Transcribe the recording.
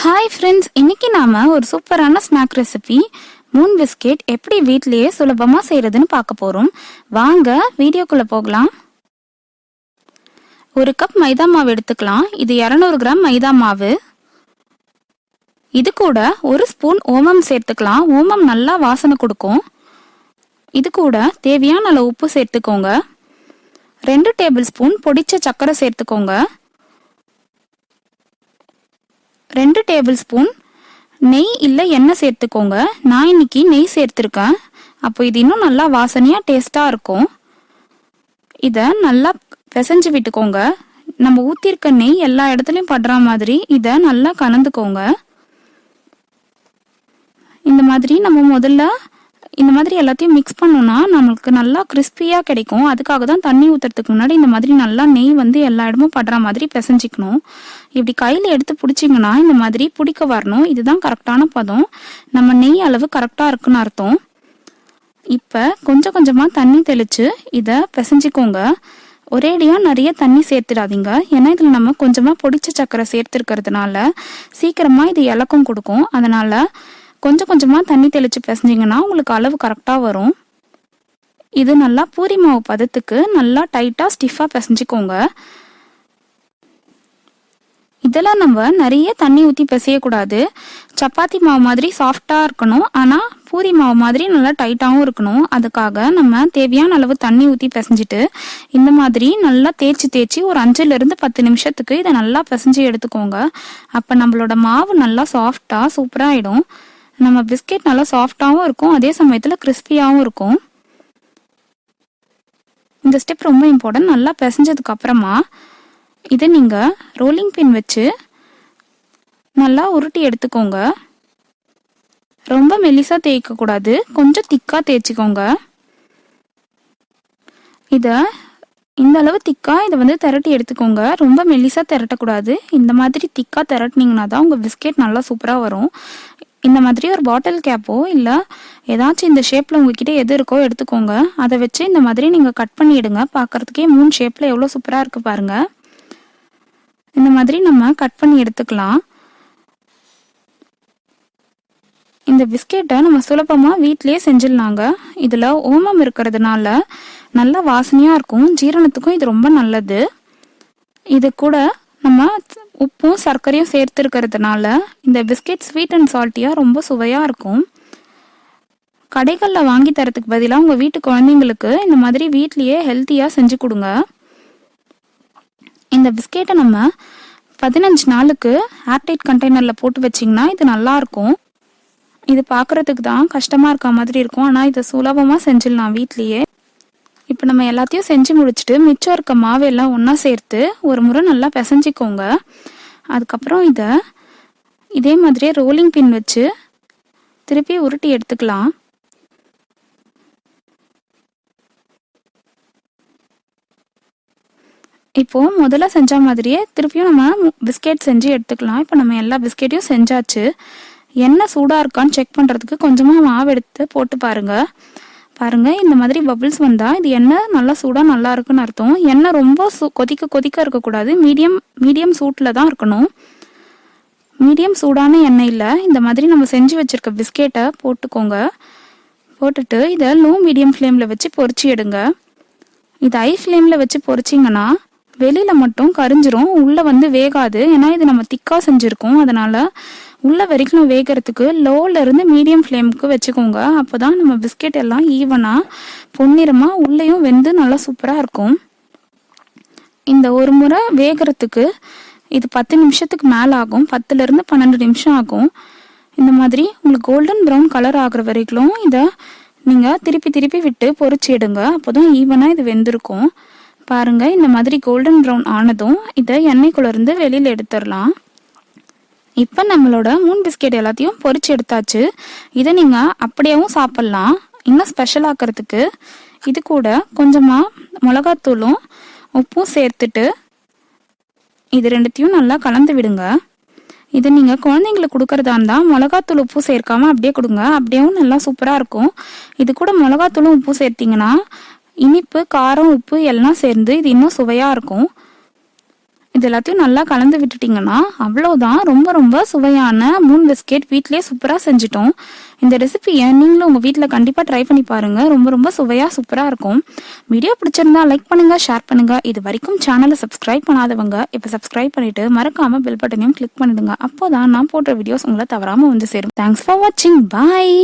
Hi friends, இன்னைக்கு நாம ஒரு சூப்பரான ஸ்நாக் ரெசிபி மூன் பிஸ்கெட் எப்படி வீட்லயே சுலபமா செய்யறதுன்னு பார்க்க போறோம். வாங்க வீடியோக்குள்ள போகலாம். ஒரு கப் மைதா மாவு எடுத்துக்கலாம். இது 200 கிராம் மைதா மாவு. இது கூட ஒரு ஸ்பூன் ஓமம் சேர்த்துக்கலாம். ஓமம் நல்லா வாசனை கொடுக்கும். இது கூட தேவையான அளவு உப்பு சேர்த்துக்கோங்க. 2 டேபிள் ஸ்பூன் பொடிச்ச சர்க்கரை சேர்த்துக்கோங்க. 2 டேபிள் ஸ்பூன் நெய் இல்லை எண்ணெய் சேர்த்துக்கோங்க. நான் இன்னைக்கு நெய் சேர்த்துருக்கேன். அப்போ இது இன்னும் நல்லா வாசனையாக டேஸ்டாக இருக்கும். இதை நல்லா பிசைஞ்சு விட்டுக்கோங்க. நம்ம ஊற்றிருக்க நெய் எல்லா இடத்துலையும் படுற மாதிரி இதை நல்லா கலந்துக்கோங்க. இந்த மாதிரி நம்ம முதல்ல இந்த மாதிரி எல்லாத்தையும் மிக்ஸ் பண்ணோம்னா நம்மளுக்கு நல்லா கிறிஸ்பியாக கிடைக்கும். அதுக்காக தான் தண்ணி ஊற்றுறதுக்கு முன்னாடி இந்த மாதிரி நல்லா நெய் எல்லா இடமும் படுற மாதிரி பிசைஞ்சிக்கணும். இப்படி கையில் எடுத்து பிடிச்சிங்கன்னா இந்த மாதிரி பிடிக்க வரணும். இதுதான் கரெக்டான பதம். நம்ம நெய் அளவு கரெக்டாக இருக்குன்னு அர்த்தம். இப்போ கொஞ்சம் கொஞ்சமாக தண்ணி தெளித்து இதை பிசைஞ்சிக்கோங்க. ஒரேடியாக நிறைய தண்ணி சேர்த்துடாதீங்க. ஏன்னா இதில் நம்ம கொஞ்சமாக பொடிச்ச சர்க்கரை சேர்த்துருக்கிறதுனால சீக்கிரமாக இது இலக்கம் கொடுக்கும். அதனால் கொஞ்சம் கொஞ்சமாக தண்ணி தெளித்து பிசைஞ்சிங்கன்னா உங்களுக்கு அளவு கரெக்டாக வரும். இது நல்லா பூரி மாவு பதத்துக்கு நல்லா டைட்டாக ஸ்டிஃபாக பிசைஞ்சிக்கோங்க. இதெல்லாம் நம்ம நிறைய தண்ணி ஊற்றி பிசையக்கூடாது. சப்பாத்தி மாவு மாதிரி சாஃப்டாக இருக்கணும், ஆனால் பூரி மாவு மாதிரி நல்லா டைட்டாகவும் இருக்கணும். அதுக்காக நம்ம தேவையான அளவு தண்ணி ஊற்றி பிசைஞ்சிட்டு இந்த மாதிரி நல்லா தேய்ச்சி ஒரு 5லிருந்து 10 நிமிஷத்துக்கு இதை நல்லா பிசைஞ்சு எடுத்துக்கோங்க. அப்போ நம்மளோட மாவு நல்லா சாஃப்டாக சூப்பராக ஆகிடும். நம்ம பிஸ்கெட் நல்லா சாஃப்டாகவும் இருக்கும், அதே சமயத்தில் கிறிஸ்பியாகவும் இருக்கும். இந்த ஸ்டெப் ரொம்ப இம்பார்ட்டன்ட். நல்லா பிசைஞ்சதுக்கு அப்புறமா இதை நீங்கள் ரோலிங் பின் வச்சு நல்லா உருட்டி எடுத்துக்கோங்க. ரொம்ப மெலிசாக தேய்க்கக்கூடாது, கொஞ்சம் திக்காக தேய்ச்சிக்கோங்க. இதை இந்த அளவு திக்காக இதை திரட்டி எடுத்துக்கோங்க. ரொம்ப மெலிசாக திரட்டக்கூடாது. இந்த மாதிரி திக்காக திரட்டினீங்கன்னா தான் உங்கள் பிஸ்கெட் நல்லா சூப்பராக வரும். இந்த மாதிரி ஒரு பாட்டில் கேப்போ இல்லை ஏதாச்சும் இந்த ஷேப்பில் உங்ககிட்ட எது இருக்கோ எடுத்துக்கோங்க. அதை வச்சு இந்த மாதிரி நீங்கள் கட் பண்ணிவிடுங்க. பார்க்குறதுக்கே மூணு ஷேப்பில் எவ்வளோ சூப்பராக இருக்குது பாருங்கள். இந்த மாதிரி நம்ம கட் பண்ணி எடுத்துக்கலாம். இந்த பிஸ்கெட்டை நம்ம சுலபமாக வீட்டிலேயே செஞ்சிடலாங்க. இதில் ஓமம் இருக்கிறதுனால நல்லா வாசனையாக இருக்கும். ஜீரணத்துக்கும் இது ரொம்ப நல்லது. இது கூட நம்ம உப்பும் சர்க்கரையும் சேர்த்துருக்கிறதுனால இந்த பிஸ்கெட் ஸ்வீட் அண்ட் சால்ட்டியாக ரொம்ப சுவையாக இருக்கும். கடைகளில் வாங்கி தரத்துக்கு பதிலாக உங்கள் வீட்டு குழந்தைங்களுக்கு இந்த மாதிரி வீட்லேயே ஹெல்த்தியாக செஞ்சு கொடுங்க. இந்த பிஸ்கெட்டை நம்ம 15 நாளுக்கு ஏர்டைட் கண்டெய்னரில் போட்டு வச்சிங்கன்னா இது நல்லாயிருக்கும். இது பார்க்குறதுக்கு தான் கஷ்டமாக இருக்க மாதிரி இருக்கும், ஆனால் இதை சுலபமாக செஞ்சிடலாம் வீட்லேயே. இப்போ நம்ம எல்லாத்தையும் செஞ்சு முடிச்சுட்டு மிச்சம் இருக்க மாவெல்லாம் ஒன்றா சேர்த்து ஒரு முறை நல்லா பிசைஞ்சிக்கோங்க. அதுக்கப்புறம் இதை இதே மாதிரியே ரோலிங் பின் வச்சு திருப்பி உருட்டி எடுத்துக்கலாம். இப்போது முதல்ல செஞ்ச மாதிரியே திருப்பியும் நம்ம பிஸ்கெட் செஞ்சு எடுத்துக்கலாம். இப்போ நம்ம எல்லா பிஸ்கெட்டையும் செஞ்சாச்சு. எண்ணெய் சூடாக இருக்கான்னு செக் பண்ணுறதுக்கு கொஞ்சமாக மாவு எடுத்து போட்டு பாருங்கள். இந்த மாதிரி பபிள்ஸ் வந்தால் இது எண்ணெய் நல்லா சூடாக நல்லா இருக்குன்னு அர்த்தம். எண்ணெய் ரொம்ப கொதிக்க இருக்கக்கூடாது, மீடியம் சூட்டில் தான் இருக்கணும். மீடியம் சூடான எண்ணெயில் இந்த மாதிரி நம்ம செஞ்சு வச்சுருக்க பிஸ்கெட்டை போட்டுக்கோங்க. போட்டுட்டு இதை லோ மீடியம் ஃப்ளேமில் வச்சு பொரிச்சு எடுங்க. இது ஹை ஃப்ளேமில் வச்சு பொரிச்சிங்கன்னா வெளியில் மட்டும் கரிஞ்சிரும், உள்ளே வேகாது. ஏன்னா இது நம்ம திக்காக செஞ்சுருக்கோம், அதனால் உள்ள வரைக்கும் வேகிறதுக்கு லோலேருந்து மீடியம் ஃப்ளேமுக்கு வச்சுக்கோங்க. அப்போ தான் நம்ம பிஸ்கெட் எல்லாம் ஈவனாக பொன்னிறமாக உள்ளேயும் வெந்து நல்லா சூப்பராக இருக்கும். இந்த ஒரு முறை வேகிறதுக்கு இது 10 நிமிஷத்துக்கு மேலே ஆகும். 10லிருந்து 12 நிமிஷம் ஆகும். இந்த மாதிரி உங்களுக்கு கோல்டன் ப்ரௌன் கலர் ஆகிற வரைக்கும் இதை நீங்கள் திருப்பி விட்டு பொரிச்சு எடுங்க. அப்போ தான் ஈவனாக இது வெந்திருக்கும். பாருங்கள், இந்த மாதிரி கோல்டன் ப்ரௌன் ஆனதும் இதை எண்ணெய்க்குள்ளேருந்து வெளியில் எடுத்துடலாம். இப்போ நம்மளோட மூன் பிஸ்கெட் எல்லாத்தையும் பொரிச்சு எடுத்தாச்சு. இதை நீங்கள் அப்படியேவும் சாப்பிட்லாம். இன்னும் ஸ்பெஷல் ஆக்கிறதுக்கு இது கூட கொஞ்சமாக மிளகாத்தூளும் உப்பும் சேர்த்துட்டு இது ரெண்டுத்தையும் நல்லா கலந்து விடுங்க. இது நீங்கள் குழந்தைங்களுக்கு கொடுக்கறதா இருந்தால் மிளகாத்தூள் உப்பு சேர்க்காம அப்படியே கொடுங்க. அப்படியேவும் நல்லா சூப்பராக இருக்கும். இது கூட மிளகாத்தூளும் உப்பு சேர்த்திங்கன்னா இனிப்பு, காரம், உப்பு எல்லாம் சேர்ந்து இது இன்னும் சுவையாக இருக்கும். இது எல்லாத்தையும் நல்லா கலந்து விட்டுட்டீங்கன்னா அவ்வளவுதான். ரொம்ப ரொம்ப சுவையான மூன் பிஸ்கெட் வீட்லயே சூப்பரா செஞ்சுட்டோம். இந்த ரெசிபியை நீங்களும் உங்க வீட்ல கண்டிப்பா ட்ரை பண்ணி பாருங்க. ரொம்ப ரொம்ப சுவையா சூப்பரா இருக்கும். வீடியோ பிடிச்சிருந்தா லைக் பண்ணுங்க, ஷேர் பண்ணுங்க. இது வரைக்கும் சேனலை சப்ஸ்கிரைப் பண்ணாதவங்க இப்ப சப்ஸ்கிரைப் பண்ணிட்டு மறக்காம பெல் பட்டனையும் கிளிக் பண்ணிடுங்க. அப்போதான் நான் போடுற வீடியோஸ் உங்களை தவறாம வந்து சேரும். தேங்க்ஸ் ஃபார் வாட்சிங். பாய்.